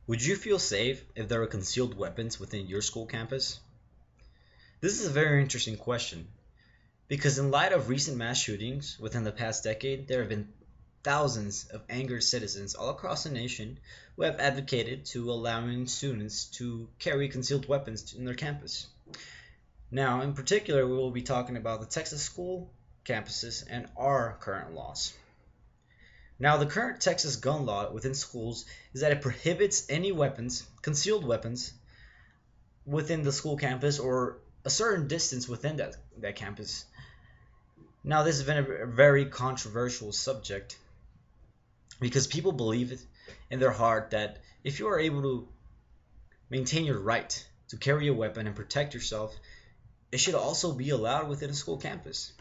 Would you feel safe if there were concealed weapons within your school campus? This is a very interesting question because, in light of recent mass shootings within the past decade, there have been thousands of angered citizens all across the nation who have advocated to allowing students to carry concealed weapons in their campus. Now, in particular, we will be talking about the Texas school campuses and our current laws. Now, the current Texas gun law within schools is that it prohibits any weapons, concealed weapons, within the school campus or a certain distance within that campus. Now, this has been a very controversial subject because people believe it in their heart that if you are able to maintain your right to carry a weapon and protect yourself, it should also be allowed within a school campus.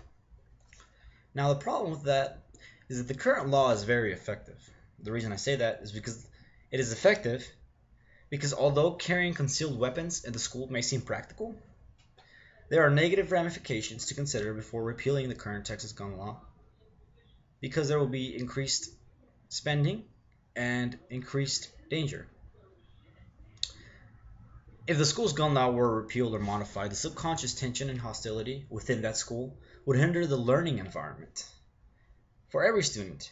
Now, the problem with that is that the current law is very effective. The reason I say that is because it is effective because although carrying concealed weapons in the school may seem practical, there are negative ramifications to consider before repealing the current Texas gun law because there will be increased spending and increased danger. If the school's gun law were repealed or modified, the subconscious tension and hostility within that school would hinder the learning environment for every student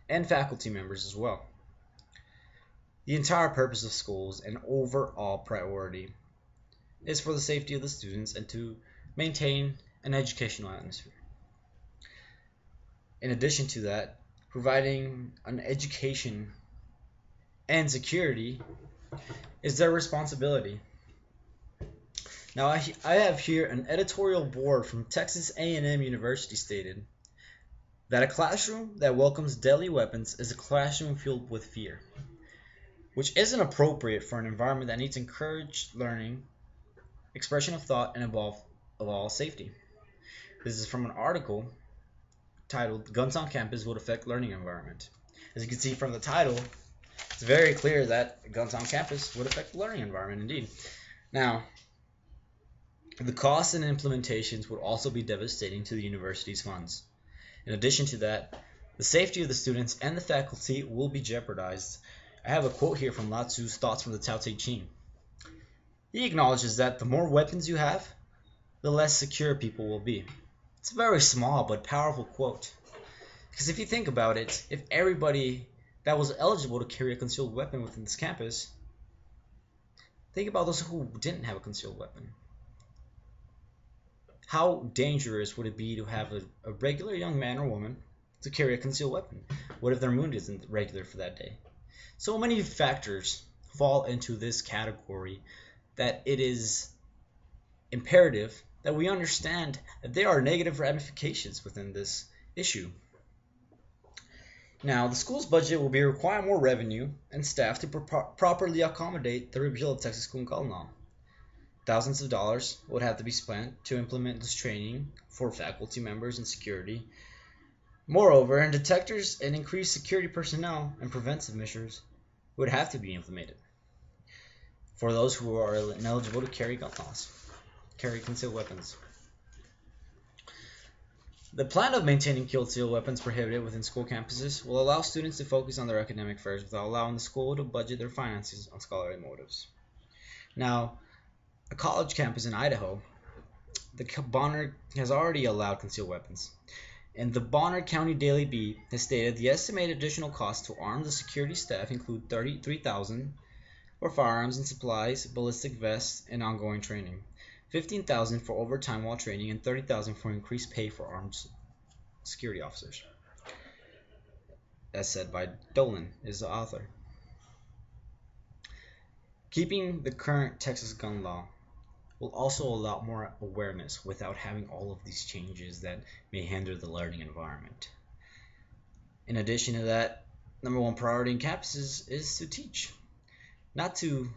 and faculty members as well. The entire purpose of schools and overall priority is for the safety of the students and to maintain an educational atmosphere. In addition to that, providing an education and security is their responsibility. Now, I have here an editorial board from Texas A&M University stated that a classroom that welcomes deadly weapons is a classroom filled with fear, which isn't appropriate for an environment that needs to encourage learning, expression of thought, and above all safety. This is from an article titled "Guns on Campus Would Affect Learning Environment." As you can see from the title, it's very clear that guns on campus would affect the learning environment indeed. Now, the costs and implementations would also be devastating to the university's funds. In addition to that, the safety of the students and the faculty will be jeopardized. I have a quote here from Lao Tzu's Thoughts from the Tao Te Ching. He acknowledges that the more weapons you have, the less secure people will be. It's a very small but powerful quote. Because if you think about it, if everybody that was eligible to carry a concealed weapon within this campus, think about those who didn't have a concealed weapon. How dangerous would it be to have a regular young man or woman to carry a concealed weapon? What if their mood isn't regular for that day? So many factors fall into this category that it is imperative that we understand that there are negative ramifications within this issue. Now, the school's budget will be require more revenue and staff to properly accommodate the repeal of Texas school gun law. Thousands of dollars would have to be spent to implement this training for faculty members and security. Moreover, and detectors and increased security personnel and preventive measures would have to be implemented for those who are ineligible to carry concealed weapons. The plan of maintaining concealed weapons prohibited within school campuses will allow students to focus on their academic affairs without allowing the school to budget their finances on scholarly motives. Now, a college campus in Idaho, the Bonner has already allowed concealed weapons. And the Bonner County Daily Beat has stated the estimated additional cost to arm the security staff include $33,000 for firearms and supplies, ballistic vests, and ongoing training, $15,000 for overtime while training, and $30,000 for increased pay for armed security officers. As said by Dolan, is the author. Keeping the current Texas gun law will also allow more awareness without having all of these changes that may hinder the learning environment. In addition to that, number one priority in campuses is to teach, not to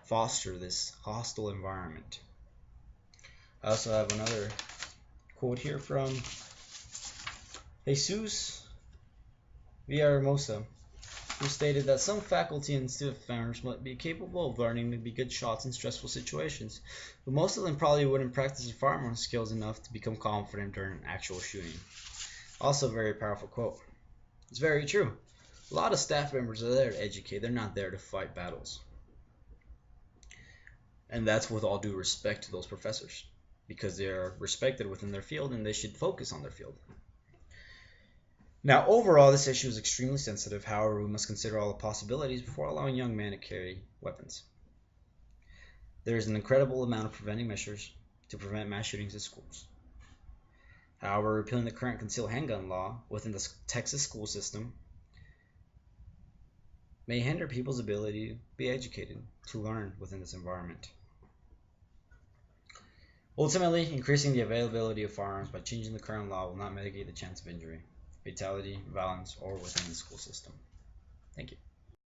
foster this hostile environment. I also have another quote here from Jesus Villahermosa, who stated that some faculty and student members might be capable of learning to be good shots in stressful situations, but most of them probably wouldn't practice their firearm skills enough to become confident during an actual shooting. Also a very powerful quote. It's very true. A lot of staff members are there to educate. They're not there to fight battles. And that's with all due respect to those professors, because they are respected within their field and they should focus on their field. Now, overall, this issue is extremely sensitive. However, we must consider all the possibilities before allowing young men to carry weapons. There is an incredible amount of preventing measures to prevent mass shootings at schools. However, repealing the current concealed handgun law within the Texas school system may hinder people's ability to be educated, to learn within this environment. Ultimately, increasing the availability of firearms by changing the current law will not mitigate the chance of injury, fatality, violence, or within the school system. Thank you.